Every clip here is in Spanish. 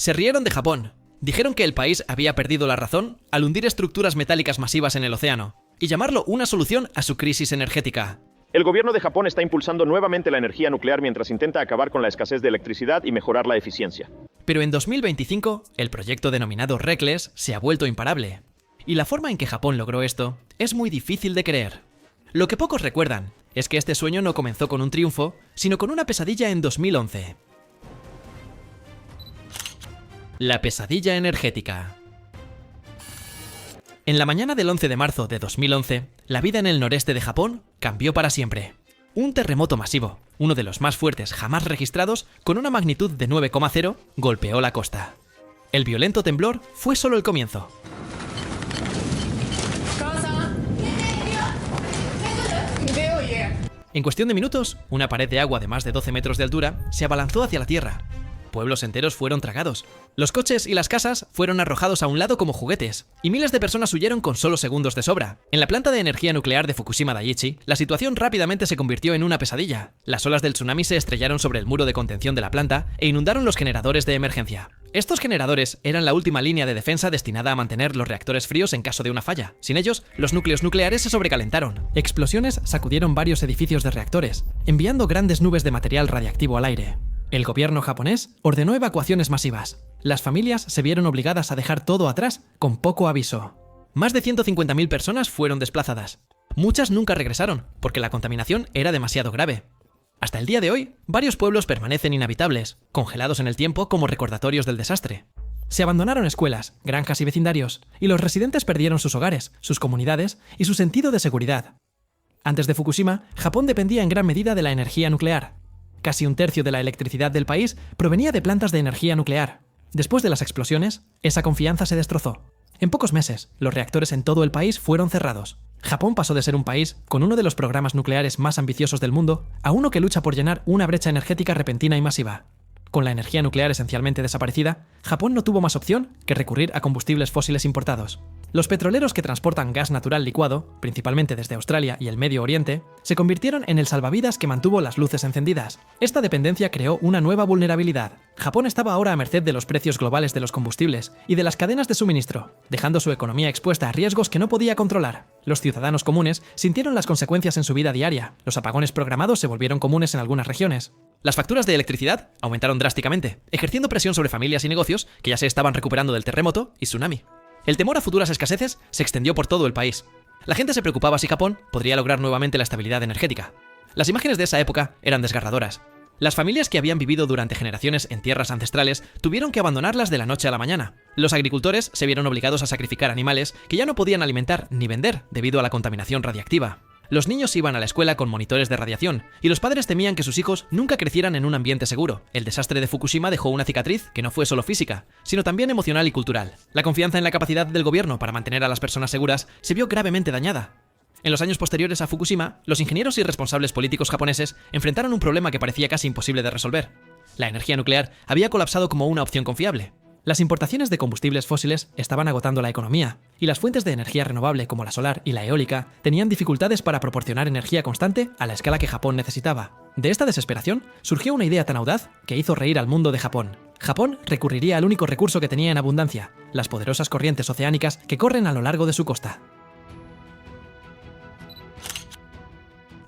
Se rieron de Japón. Dijeron que el país había perdido la razón al hundir estructuras metálicas masivas en el océano y llamarlo una solución a su crisis energética. El gobierno de Japón está impulsando nuevamente la energía nuclear mientras intenta acabar con la escasez de electricidad y mejorar la eficiencia. Pero en 2025, el proyecto denominado Reckless se ha vuelto imparable. Y la forma en que Japón logró esto es muy difícil de creer. Lo que pocos recuerdan es que este sueño no comenzó con un triunfo, sino con una pesadilla en 2011. La pesadilla energética. En la mañana del 11 de marzo de 2011, la vida en el noreste de Japón cambió para siempre. Un terremoto masivo, uno de los más fuertes jamás registrados, con una magnitud de 9,0, golpeó la costa. El violento temblor fue solo el comienzo. En cuestión de minutos, una pared de agua de más de 12 metros de altura se abalanzó hacia la tierra. Pueblos enteros fueron tragados. Los coches y las casas fueron arrojados a un lado como juguetes, y miles de personas huyeron con solo segundos de sobra. En la planta de energía nuclear de Fukushima Daiichi, la situación rápidamente se convirtió en una pesadilla. Las olas del tsunami se estrellaron sobre el muro de contención de la planta e inundaron los generadores de emergencia. Estos generadores eran la última línea de defensa destinada a mantener los reactores fríos en caso de una falla. Sin ellos, los núcleos nucleares se sobrecalentaron. Explosiones sacudieron varios edificios de reactores, enviando grandes nubes de material radiactivo al aire. El gobierno japonés ordenó evacuaciones masivas. Las familias se vieron obligadas a dejar todo atrás con poco aviso. Más de 150.000 personas fueron desplazadas. Muchas nunca regresaron, porque la contaminación era demasiado grave. Hasta el día de hoy, varios pueblos permanecen inhabitables, congelados en el tiempo como recordatorios del desastre. Se abandonaron escuelas, granjas y vecindarios, y los residentes perdieron sus hogares, sus comunidades y su sentido de seguridad. Antes de Fukushima, Japón dependía en gran medida de la energía nuclear. Casi un tercio de la electricidad del país provenía de plantas de energía nuclear. Después de las explosiones, esa confianza se destrozó. En pocos meses, los reactores en todo el país fueron cerrados. Japón pasó de ser un país con uno de los programas nucleares más ambiciosos del mundo a uno que lucha por llenar una brecha energética repentina y masiva. Con la energía nuclear esencialmente desaparecida, Japón no tuvo más opción que recurrir a combustibles fósiles importados. Los petroleros que transportan gas natural licuado, principalmente desde Australia y el Medio Oriente, se convirtieron en el salvavidas que mantuvo las luces encendidas. Esta dependencia creó una nueva vulnerabilidad. Japón estaba ahora a merced de los precios globales de los combustibles y de las cadenas de suministro, dejando su economía expuesta a riesgos que no podía controlar. Los ciudadanos comunes sintieron las consecuencias en su vida diaria. Los apagones programados se volvieron comunes en algunas regiones. Las facturas de electricidad aumentaron drásticamente, ejerciendo presión sobre familias y negocios que ya se estaban recuperando del terremoto y tsunami. El temor a futuras escaseces se extendió por todo el país. La gente se preocupaba si Japón podría lograr nuevamente la estabilidad energética. Las imágenes de esa época eran desgarradoras. Las familias que habían vivido durante generaciones en tierras ancestrales tuvieron que abandonarlas de la noche a la mañana. Los agricultores se vieron obligados a sacrificar animales que ya no podían alimentar ni vender debido a la contaminación radiactiva. Los niños iban a la escuela con monitores de radiación, y los padres temían que sus hijos nunca crecieran en un ambiente seguro. El desastre de Fukushima dejó una cicatriz que no fue solo física, sino también emocional y cultural. La confianza en la capacidad del gobierno para mantener a las personas seguras se vio gravemente dañada. En los años posteriores a Fukushima, los ingenieros y responsables políticos japoneses enfrentaron un problema que parecía casi imposible de resolver. La energía nuclear había colapsado como una opción confiable. Las importaciones de combustibles fósiles estaban agotando la economía, y las fuentes de energía renovable como la solar y la eólica tenían dificultades para proporcionar energía constante a la escala que Japón necesitaba. De esta desesperación surgió una idea tan audaz que hizo reír al mundo de Japón. Japón recurriría al único recurso que tenía en abundancia, las poderosas corrientes oceánicas que corren a lo largo de su costa.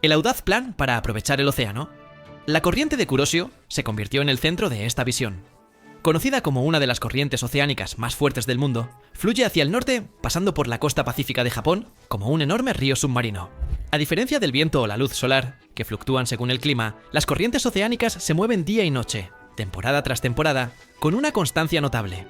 El audaz plan para aprovechar el océano. La corriente de Kuroshio se convirtió en el centro de esta visión. Conocida como una de las corrientes oceánicas más fuertes del mundo, fluye hacia el norte pasando por la costa pacífica de Japón como un enorme río submarino. A diferencia del viento o la luz solar, que fluctúan según el clima, las corrientes oceánicas se mueven día y noche, temporada tras temporada, con una constancia notable.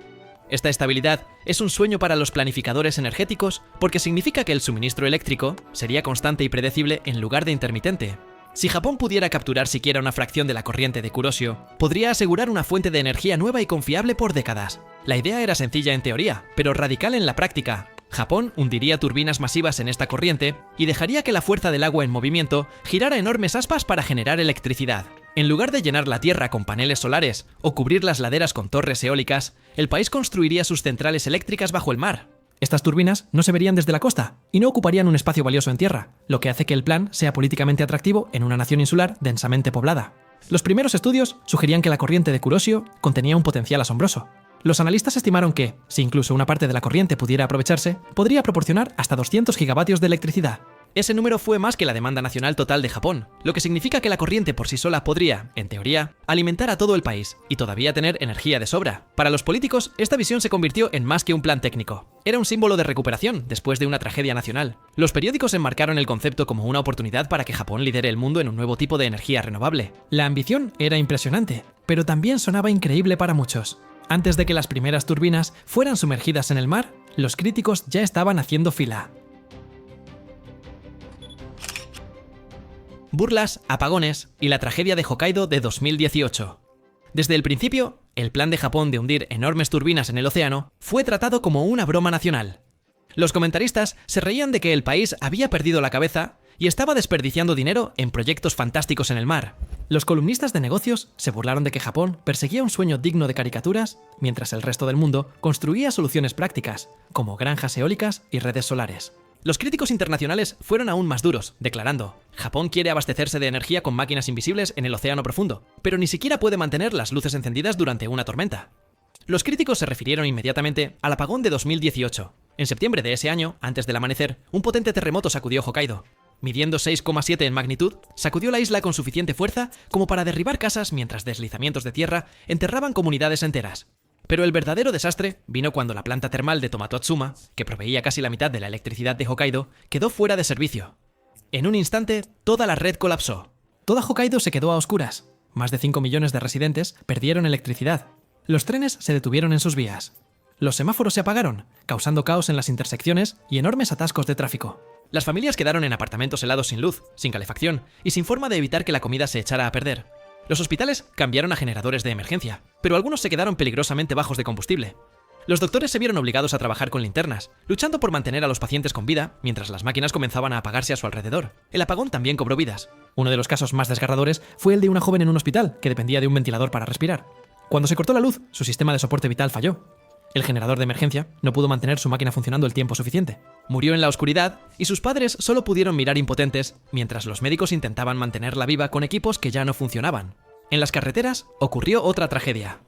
Esta estabilidad es un sueño para los planificadores energéticos porque significa que el suministro eléctrico sería constante y predecible en lugar de intermitente. Si Japón pudiera capturar siquiera una fracción de la corriente de Kuroshio, podría asegurar una fuente de energía nueva y confiable por décadas. La idea era sencilla en teoría, pero radical en la práctica. Japón hundiría turbinas masivas en esta corriente y dejaría que la fuerza del agua en movimiento girara enormes aspas para generar electricidad. En lugar de llenar la tierra con paneles solares o cubrir las laderas con torres eólicas, el país construiría sus centrales eléctricas bajo el mar. Estas turbinas no se verían desde la costa y no ocuparían un espacio valioso en tierra, lo que hace que el plan sea políticamente atractivo en una nación insular densamente poblada. Los primeros estudios sugerían que la corriente de Kuroshio contenía un potencial asombroso. Los analistas estimaron que, si incluso una parte de la corriente pudiera aprovecharse, podría proporcionar hasta 200 gigavatios de electricidad. Ese número fue más que la demanda nacional total de Japón, lo que significa que la corriente por sí sola podría, en teoría, alimentar a todo el país y todavía tener energía de sobra. Para los políticos, esta visión se convirtió en más que un plan técnico. Era un símbolo de recuperación después de una tragedia nacional. Los periódicos enmarcaron el concepto como una oportunidad para que Japón lidere el mundo en un nuevo tipo de energía renovable. La ambición era impresionante, pero también sonaba increíble para muchos. Antes de que las primeras turbinas fueran sumergidas en el mar, los críticos ya estaban haciendo fila. Burlas, apagones y la tragedia de Hokkaido de 2018. Desde el principio, el plan de Japón de hundir enormes turbinas en el océano fue tratado como una broma nacional. Los comentaristas se reían de que el país había perdido la cabeza y estaba desperdiciando dinero en proyectos fantásticos en el mar. Los columnistas de negocios se burlaron de que Japón perseguía un sueño digno de caricaturas, mientras el resto del mundo construía soluciones prácticas, como granjas eólicas y redes solares. Los críticos internacionales fueron aún más duros, declarando: Japón quiere abastecerse de energía con máquinas invisibles en el océano profundo, pero ni siquiera puede mantener las luces encendidas durante una tormenta. Los críticos se refirieron inmediatamente al apagón de 2018. En septiembre de ese año, antes del amanecer, un potente terremoto sacudió Hokkaido. Midiendo 6,7 en magnitud, sacudió la isla con suficiente fuerza como para derribar casas mientras deslizamientos de tierra enterraban comunidades enteras. Pero el verdadero desastre vino cuando la planta termal de Tomatotsuma, que proveía casi la mitad de la electricidad de Hokkaido, quedó fuera de servicio. En un instante, toda la red colapsó. Toda Hokkaido se quedó a oscuras. Más de 5 millones de residentes perdieron electricidad. Los trenes se detuvieron en sus vías. Los semáforos se apagaron, causando caos en las intersecciones y enormes atascos de tráfico. Las familias quedaron en apartamentos helados sin luz, sin calefacción y sin forma de evitar que la comida se echara a perder. Los hospitales cambiaron a generadores de emergencia, pero algunos se quedaron peligrosamente bajos de combustible. Los doctores se vieron obligados a trabajar con linternas, luchando por mantener a los pacientes con vida, mientras las máquinas comenzaban a apagarse a su alrededor. El apagón también cobró vidas. Uno de los casos más desgarradores fue el de una joven en un hospital que dependía de un ventilador para respirar. Cuando se cortó la luz, su sistema de soporte vital falló. El generador de emergencia no pudo mantener su máquina funcionando el tiempo suficiente. Murió en la oscuridad y sus padres solo pudieron mirar impotentes mientras los médicos intentaban mantenerla viva con equipos que ya no funcionaban. En las carreteras ocurrió otra tragedia.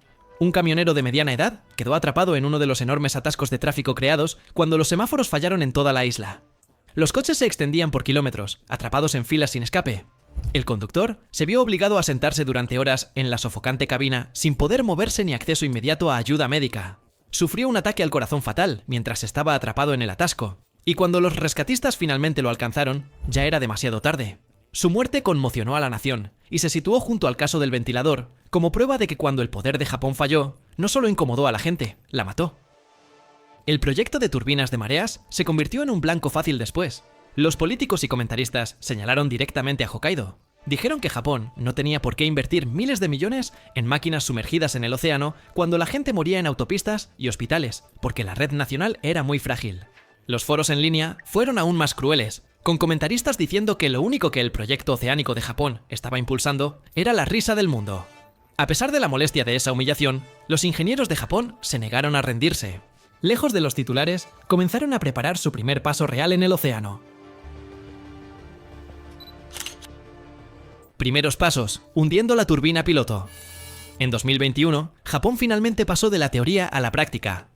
Un camionero de mediana edad quedó atrapado en uno de los enormes atascos de tráfico creados cuando los semáforos fallaron en toda la isla. Los coches se extendían por kilómetros, atrapados en filas sin escape. El conductor se vio obligado a sentarse durante horas en la sofocante cabina sin poder moverse ni acceso inmediato a ayuda médica. Sufrió un ataque al corazón fatal mientras estaba atrapado en el atasco, y cuando los rescatistas finalmente lo alcanzaron, ya era demasiado tarde. Su muerte conmocionó a la nación, y se situó junto al caso del ventilador, como prueba de que cuando el poder de Japón falló, no solo incomodó a la gente, la mató. El proyecto de turbinas de mareas se convirtió en un blanco fácil después. Los políticos y comentaristas señalaron directamente a Hokkaido. Dijeron que Japón no tenía por qué invertir miles de millones en máquinas sumergidas en el océano cuando la gente moría en autopistas y hospitales, porque la red nacional era muy frágil. Los foros en línea fueron aún más crueles, con comentaristas diciendo que lo único que el proyecto oceánico de Japón estaba impulsando era la risa del mundo. A pesar de la molestia de esa humillación, los ingenieros de Japón se negaron a rendirse. Lejos de los titulares, comenzaron a preparar su primer paso real en el océano. Primeros pasos, hundiendo la turbina piloto. En 2021, Japón finalmente pasó de la teoría a la práctica.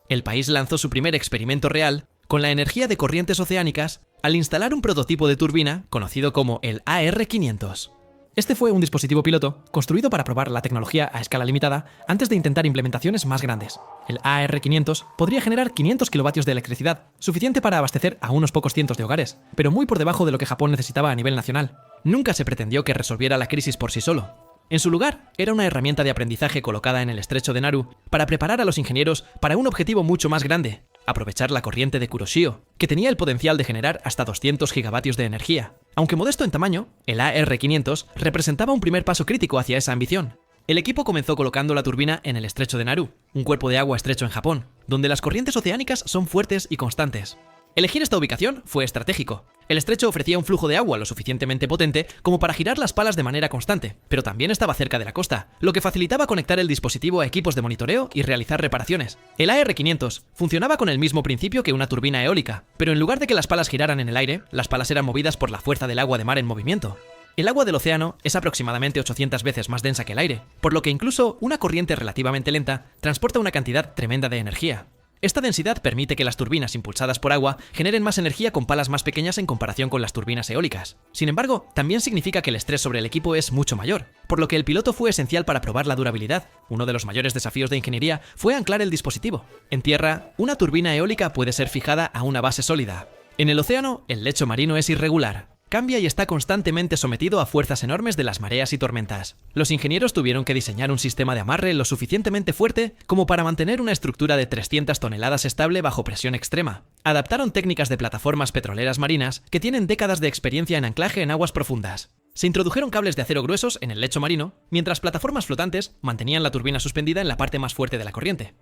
El país lanzó su primer experimento real con la energía de corrientes oceánicas al instalar un prototipo de turbina conocido como el AR500. Este fue un dispositivo piloto construido para probar la tecnología a escala limitada antes de intentar implementaciones más grandes. El AR500 podría generar 500 kilovatios de electricidad, suficiente para abastecer a unos pocos cientos de hogares, pero muy por debajo de lo que Japón necesitaba a nivel nacional. Nunca se pretendió que resolviera la crisis por sí solo. En su lugar, era una herramienta de aprendizaje colocada en el estrecho de Naru para preparar a los ingenieros para un objetivo mucho más grande: aprovechar la corriente de Kuroshio, que tenía el potencial de generar hasta 200 gigavatios de energía. Aunque modesto en tamaño, el AR500 representaba un primer paso crítico hacia esa ambición. El equipo comenzó colocando la turbina en el estrecho de Naru, un cuerpo de agua estrecho en Japón, donde las corrientes oceánicas son fuertes y constantes. Elegir esta ubicación fue estratégico. El estrecho ofrecía un flujo de agua lo suficientemente potente como para girar las palas de manera constante, pero también estaba cerca de la costa, lo que facilitaba conectar el dispositivo a equipos de monitoreo y realizar reparaciones. El AR500 funcionaba con el mismo principio que una turbina eólica, pero en lugar de que las palas giraran en el aire, las palas eran movidas por la fuerza del agua de mar en movimiento. El agua del océano es aproximadamente 800 veces más densa que el aire, por lo que incluso una corriente relativamente lenta transporta una cantidad tremenda de energía. Esta densidad permite que las turbinas impulsadas por agua generen más energía con palas más pequeñas en comparación con las turbinas eólicas. Sin embargo, también significa que el estrés sobre el equipo es mucho mayor, por lo que el piloto fue esencial para probar la durabilidad. Uno de los mayores desafíos de ingeniería fue anclar el dispositivo. En tierra, una turbina eólica puede ser fijada a una base sólida. En el océano, el lecho marino es irregular. Cambia y está constantemente sometido a fuerzas enormes de las mareas y tormentas. Los ingenieros tuvieron que diseñar un sistema de amarre lo suficientemente fuerte como para mantener una estructura de 300 toneladas estable bajo presión extrema. Adaptaron técnicas de plataformas petroleras marinas que tienen décadas de experiencia en anclaje en aguas profundas. Se introdujeron cables de acero gruesos en el lecho marino, mientras plataformas flotantes mantenían la turbina suspendida en la parte más fuerte de la corriente.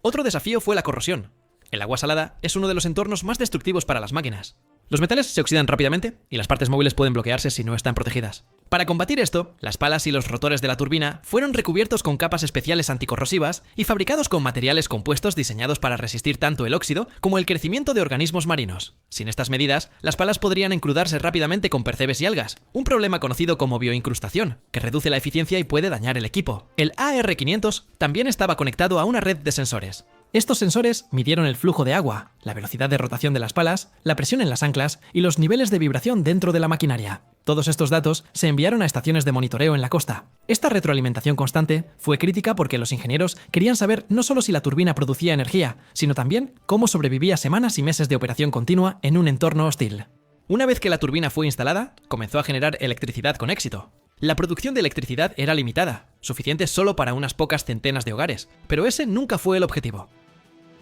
Otro desafío fue la corrosión. El agua salada es uno de los entornos más destructivos para las máquinas. Los metales se oxidan rápidamente y las partes móviles pueden bloquearse si no están protegidas. Para combatir esto, las palas y los rotores de la turbina fueron recubiertos con capas especiales anticorrosivas y fabricados con materiales compuestos diseñados para resistir tanto el óxido como el crecimiento de organismos marinos. Sin estas medidas, las palas podrían encrudarse rápidamente con percebes y algas, un problema conocido como bioincrustación, que reduce la eficiencia y puede dañar el equipo. El AR500 también estaba conectado a una red de sensores. Estos sensores midieron el flujo de agua, la velocidad de rotación de las palas, la presión en las anclas y los niveles de vibración dentro de la maquinaria. Todos estos datos se enviaron a estaciones de monitoreo en la costa. Esta retroalimentación constante fue crítica porque los ingenieros querían saber no solo si la turbina producía energía, sino también cómo sobrevivía semanas y meses de operación continua en un entorno hostil. Una vez que la turbina fue instalada, comenzó a generar electricidad con éxito. La producción de electricidad era limitada, suficiente solo para unas pocas centenas de hogares, pero ese nunca fue el objetivo.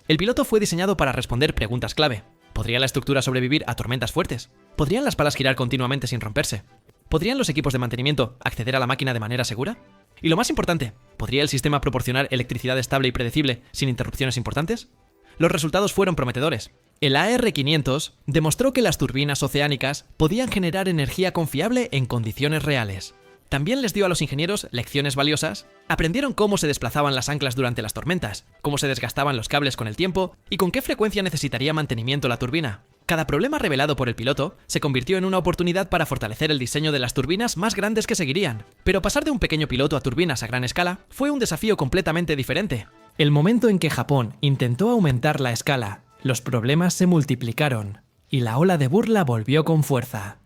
El piloto fue diseñado para responder preguntas clave. ¿Podría la estructura sobrevivir a tormentas fuertes? ¿Podrían las palas girar continuamente sin romperse? ¿Podrían los equipos de mantenimiento acceder a la máquina de manera segura? Y lo más importante, ¿podría el sistema proporcionar electricidad estable y predecible sin interrupciones importantes? Los resultados fueron prometedores. El AR500 demostró que las turbinas oceánicas podían generar energía confiable en condiciones reales. También les dio a los ingenieros lecciones valiosas. Aprendieron cómo se desplazaban las anclas durante las tormentas, cómo se desgastaban los cables con el tiempo y con qué frecuencia necesitaría mantenimiento la turbina. Cada problema revelado por el piloto se convirtió en una oportunidad para fortalecer el diseño de las turbinas más grandes que seguirían. Pero pasar de un pequeño piloto a turbinas a gran escala fue un desafío completamente diferente. El momento en que Japón intentó aumentar la escala, los problemas se multiplicaron y la ola de burla volvió con fuerza.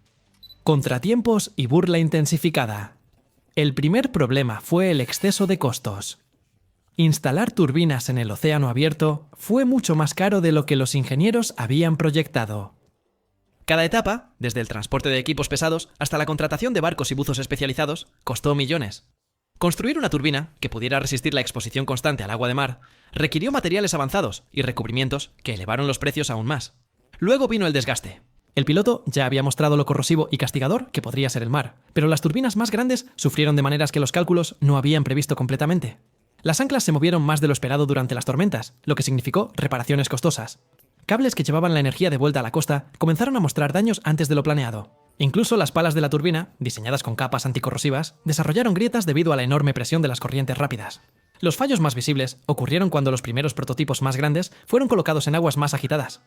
Contratiempos y burla intensificada. El primer problema fue el exceso de costos. Instalar turbinas en el océano abierto fue mucho más caro de lo que los ingenieros habían proyectado. Cada etapa, desde el transporte de equipos pesados hasta la contratación de barcos y buzos especializados, costó millones. Construir una turbina que pudiera resistir la exposición constante al agua de mar requirió materiales avanzados y recubrimientos que elevaron los precios aún más. Luego vino el desgaste. El piloto ya había mostrado lo corrosivo y castigador que podría ser el mar, pero las turbinas más grandes sufrieron de maneras que los cálculos no habían previsto completamente. Las anclas se movieron más de lo esperado durante las tormentas, lo que significó reparaciones costosas. Cables que llevaban la energía de vuelta a la costa comenzaron a mostrar daños antes de lo planeado. Incluso las palas de la turbina, diseñadas con capas anticorrosivas, desarrollaron grietas debido a la enorme presión de las corrientes rápidas. Los fallos más visibles ocurrieron cuando los primeros prototipos más grandes fueron colocados en aguas más agitadas.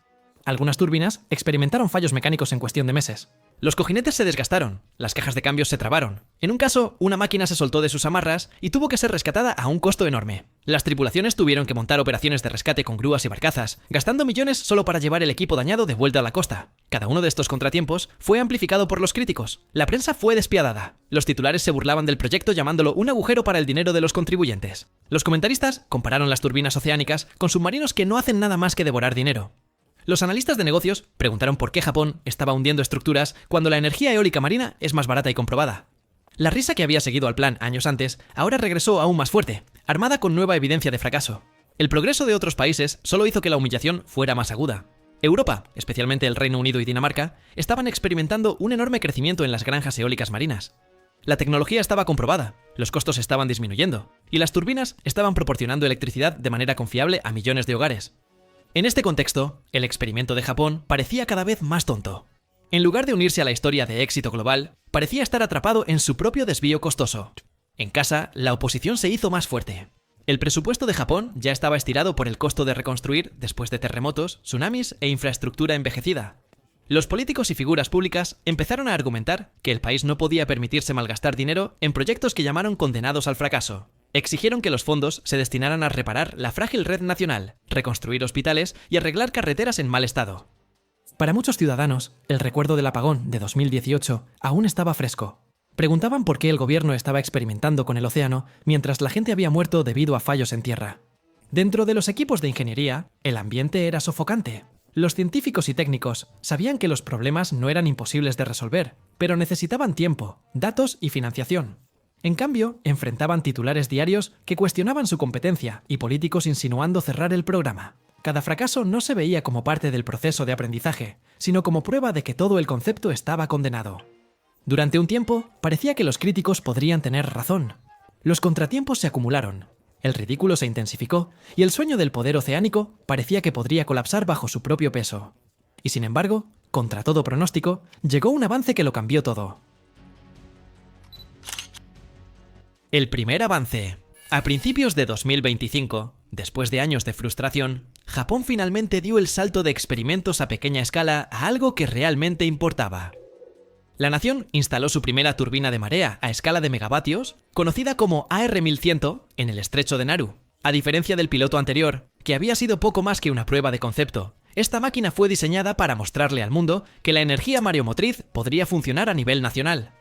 Algunas turbinas experimentaron fallos mecánicos en cuestión de meses. Los cojinetes se desgastaron, las cajas de cambios se trabaron. En un caso, una máquina se soltó de sus amarras y tuvo que ser rescatada a un costo enorme. Las tripulaciones tuvieron que montar operaciones de rescate con grúas y barcazas, gastando millones solo para llevar el equipo dañado de vuelta a la costa. Cada uno de estos contratiempos fue amplificado por los críticos. La prensa fue despiadada. Los titulares se burlaban del proyecto llamándolo un agujero para el dinero de los contribuyentes. Los comentaristas compararon las turbinas oceánicas con submarinos que no hacen nada más que devorar dinero. Los analistas de negocios preguntaron por qué Japón estaba hundiendo estructuras cuando la energía eólica marina es más barata y comprobada. La risa que había seguido al plan años antes ahora regresó aún más fuerte, armada con nueva evidencia de fracaso. El progreso de otros países solo hizo que la humillación fuera más aguda. Europa, especialmente el Reino Unido y Dinamarca, estaban experimentando un enorme crecimiento en las granjas eólicas marinas. La tecnología estaba comprobada, los costos estaban disminuyendo, y las turbinas estaban proporcionando electricidad de manera confiable a millones de hogares. En este contexto, el experimento de Japón parecía cada vez más tonto. En lugar de unirse a la historia de éxito global, parecía estar atrapado en su propio desvío costoso. En casa, la oposición se hizo más fuerte. El presupuesto de Japón ya estaba estirado por el costo de reconstruir después de terremotos, tsunamis e infraestructura envejecida. Los políticos y figuras públicas empezaron a argumentar que el país no podía permitirse malgastar dinero en proyectos que llamaron condenados al fracaso. Exigieron que los fondos se destinaran a reparar la frágil red nacional, reconstruir hospitales y arreglar carreteras en mal estado. Para muchos ciudadanos, el recuerdo del apagón de 2018 aún estaba fresco. Preguntaban por qué el gobierno estaba experimentando con el océano mientras la gente había muerto debido a fallos en tierra. Dentro de los equipos de ingeniería, el ambiente era sofocante. Los científicos y técnicos sabían que los problemas no eran imposibles de resolver, pero necesitaban tiempo, datos y financiación. En cambio, enfrentaban titulares diarios que cuestionaban su competencia y políticos insinuando cerrar el programa. Cada fracaso no se veía como parte del proceso de aprendizaje, sino como prueba de que todo el concepto estaba condenado. Durante un tiempo, parecía que los críticos podrían tener razón. Los contratiempos se acumularon, el ridículo se intensificó y el sueño del poder oceánico parecía que podría colapsar bajo su propio peso. Y sin embargo, contra todo pronóstico, llegó un avance que lo cambió todo. El primer avance. A principios de 2025, después de años de frustración, Japón finalmente dio el salto de experimentos a pequeña escala a algo que realmente importaba. La nación instaló su primera turbina de marea a escala de megavatios, conocida como AR-1100, en el estrecho de Naru. A diferencia del piloto anterior, que había sido poco más que una prueba de concepto, esta máquina fue diseñada para mostrarle al mundo que la energía mareomotriz podría funcionar a nivel nacional.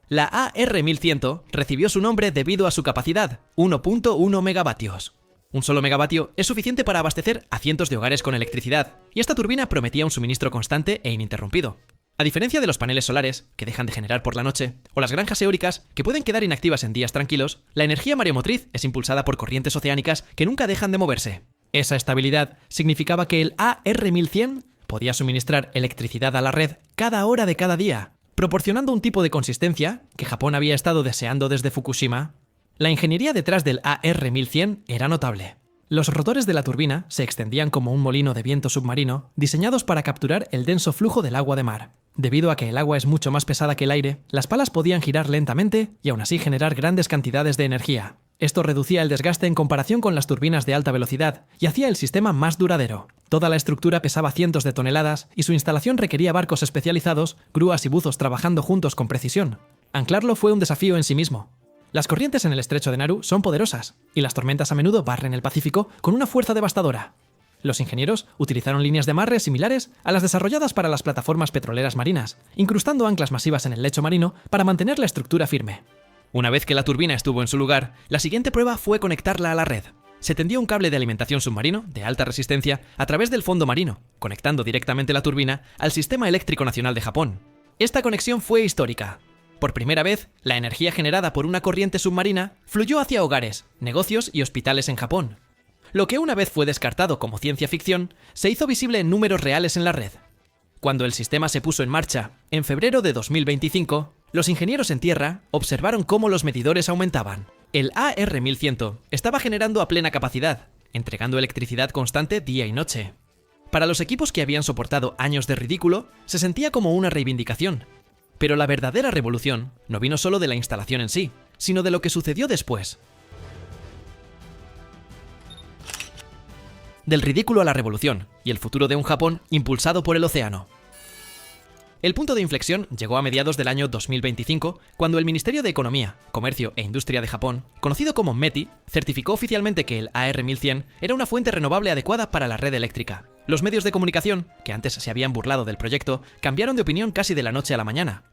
La AR-1100 recibió su nombre debido a su capacidad, 1.1 megavatios. Un solo megavatio es suficiente para abastecer a cientos de hogares con electricidad, y esta turbina prometía un suministro constante e ininterrumpido. A diferencia de los paneles solares, que dejan de generar por la noche, o las granjas eólicas, que pueden quedar inactivas en días tranquilos, la energía mareomotriz es impulsada por corrientes oceánicas que nunca dejan de moverse. Esa estabilidad significaba que el AR-1100 podía suministrar electricidad a la red cada hora de cada día, proporcionando un tipo de consistencia que Japón había estado deseando desde Fukushima. La ingeniería detrás del AR-1100 era notable. Los rotores de la turbina se extendían como un molino de viento submarino, diseñados para capturar el denso flujo del agua de mar. Debido a que el agua es mucho más pesada que el aire, las palas podían girar lentamente y aún así generar grandes cantidades de energía. Esto reducía el desgaste en comparación con las turbinas de alta velocidad y hacía el sistema más duradero. Toda la estructura pesaba cientos de toneladas y su instalación requería barcos especializados, grúas y buzos trabajando juntos con precisión. Anclarlo fue un desafío en sí mismo. Las corrientes en el estrecho de Naru son poderosas, y las tormentas a menudo barren el Pacífico con una fuerza devastadora. Los ingenieros utilizaron líneas de amarre similares a las desarrolladas para las plataformas petroleras marinas, incrustando anclas masivas en el lecho marino para mantener la estructura firme. Una vez que la turbina estuvo en su lugar, la siguiente prueba fue conectarla a la red. Se tendió un cable de alimentación submarino de alta resistencia a través del fondo marino, conectando directamente la turbina al Sistema Eléctrico Nacional de Japón. Esta conexión fue histórica. Por primera vez, la energía generada por una corriente submarina fluyó hacia hogares, negocios y hospitales en Japón. Lo que una vez fue descartado como ciencia ficción, se hizo visible en números reales en la red. Cuando el sistema se puso en marcha, en febrero de 2025, los ingenieros en tierra observaron cómo los medidores aumentaban. El AR-1100 estaba generando a plena capacidad, entregando electricidad constante día y noche. Para los equipos que habían soportado años de ridículo, se sentía como una reivindicación. Pero la verdadera revolución no vino solo de la instalación en sí, sino de lo que sucedió después. Del ridículo a la revolución, y el futuro de un Japón impulsado por el océano. El punto de inflexión llegó a mediados del año 2025, cuando el Ministerio de Economía, Comercio e Industria de Japón, conocido como METI, certificó oficialmente que el AR-1100 era una fuente renovable adecuada para la red eléctrica. Los medios de comunicación, que antes se habían burlado del proyecto, cambiaron de opinión casi de la noche a la mañana.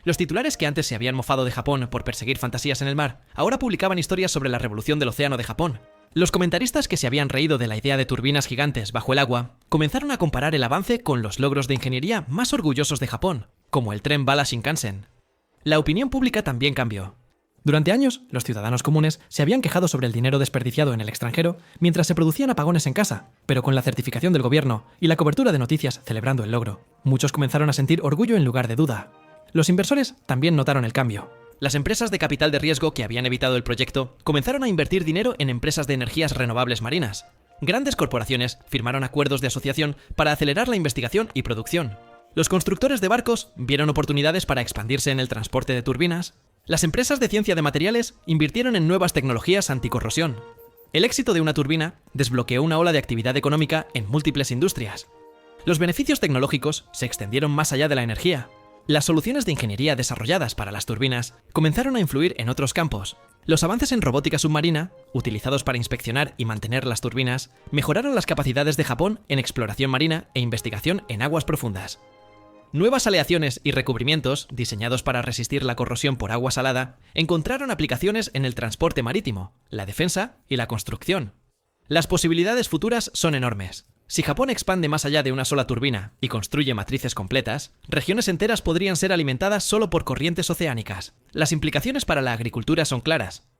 Los titulares que antes se habían mofado de Japón por perseguir fantasías en el mar, ahora publicaban historias sobre la revolución del océano de Japón. Los comentaristas que se habían reído de la idea de turbinas gigantes bajo el agua, comenzaron a comparar el avance con los logros de ingeniería más orgullosos de Japón, como el tren bala Shinkansen. La opinión pública también cambió. Durante años, los ciudadanos comunes se habían quejado sobre el dinero desperdiciado en el extranjero mientras se producían apagones en casa, pero con la certificación del gobierno y la cobertura de noticias celebrando el logro, muchos comenzaron a sentir orgullo en lugar de duda. Los inversores también notaron el cambio. Las empresas de capital de riesgo que habían evitado el proyecto comenzaron a invertir dinero en empresas de energías renovables marinas. Grandes corporaciones firmaron acuerdos de asociación para acelerar la investigación y producción. Los constructores de barcos vieron oportunidades para expandirse en el transporte de turbinas. Las empresas de ciencia de materiales invirtieron en nuevas tecnologías anticorrosión. El éxito de una turbina desbloqueó una ola de actividad económica en múltiples industrias. Los beneficios tecnológicos se extendieron más allá de la energía. Las soluciones de ingeniería desarrolladas para las turbinas comenzaron a influir en otros campos. Los avances en robótica submarina, utilizados para inspeccionar y mantener las turbinas, mejoraron las capacidades de Japón en exploración marina e investigación en aguas profundas. Nuevas aleaciones y recubrimientos, diseñados para resistir la corrosión por agua salada, encontraron aplicaciones en el transporte marítimo, la defensa y la construcción. Las posibilidades futuras son enormes. Si Japón expande más allá de una sola turbina y construye matrices completas, regiones enteras podrían ser alimentadas solo por corrientes oceánicas. Las implicaciones para la agricultura son claras.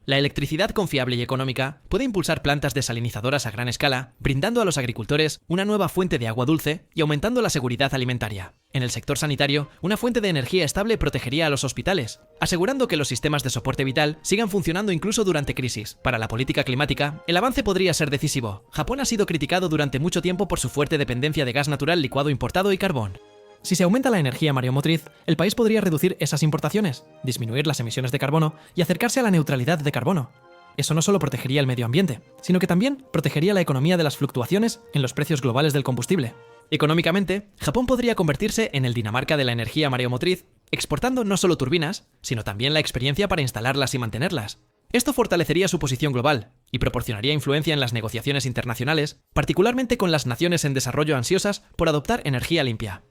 La electricidad confiable y económica puede impulsar plantas desalinizadoras a gran escala, brindando a los agricultores una nueva fuente de agua dulce y aumentando la seguridad alimentaria. En el sector sanitario, una fuente de energía estable protegería a los hospitales, asegurando que los sistemas de soporte vital sigan funcionando incluso durante crisis. Para la política climática, el avance podría ser decisivo. Japón ha sido criticado durante mucho tiempo por su fuerte dependencia de gas natural licuado importado y carbón. Si se aumenta la energía mareomotriz, el país podría reducir esas importaciones, disminuir las emisiones de carbono y acercarse a la neutralidad de carbono. Eso no solo protegería el medio ambiente, sino que también protegería la economía de las fluctuaciones en los precios globales del combustible. Económicamente, Japón podría convertirse en el Dinamarca de la energía mareomotriz, exportando no solo turbinas, sino también la experiencia para instalarlas y mantenerlas. Esto fortalecería su posición global y proporcionaría influencia en las negociaciones internacionales, particularmente con las naciones en desarrollo ansiosas por adoptar energía limpia.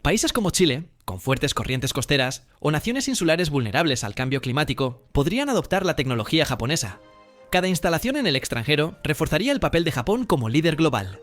Países como Chile, con fuertes corrientes costeras, o naciones insulares vulnerables al cambio climático, podrían adoptar la tecnología japonesa. Cada instalación en el extranjero reforzaría el papel de Japón como líder global.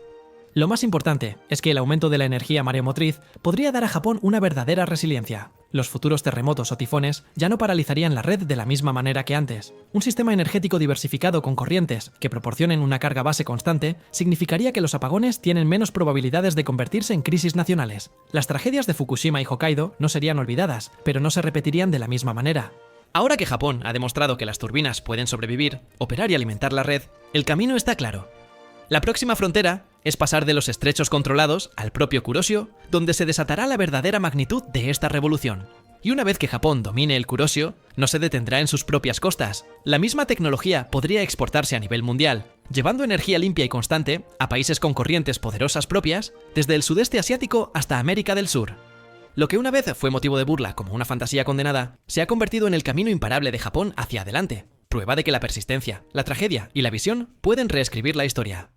Lo más importante es que el aumento de la energía mareomotriz podría dar a Japón una verdadera resiliencia. Los futuros terremotos o tifones ya no paralizarían la red de la misma manera que antes. Un sistema energético diversificado con corrientes que proporcionen una carga base constante significaría que los apagones tienen menos probabilidades de convertirse en crisis nacionales. Las tragedias de Fukushima y Hokkaido no serían olvidadas, pero no se repetirían de la misma manera. Ahora que Japón ha demostrado que las turbinas pueden sobrevivir, operar y alimentar la red, el camino está claro. La próxima frontera es pasar de los estrechos controlados al propio Kuroshio, donde se desatará la verdadera magnitud de esta revolución. Y una vez que Japón domine el Kuroshio, no se detendrá en sus propias costas. La misma tecnología podría exportarse a nivel mundial, llevando energía limpia y constante a países con corrientes poderosas propias, desde el sudeste asiático hasta América del Sur. Lo que una vez fue motivo de burla como una fantasía condenada, se ha convertido en el camino imparable de Japón hacia adelante, prueba de que la persistencia, la tragedia y la visión pueden reescribir la historia.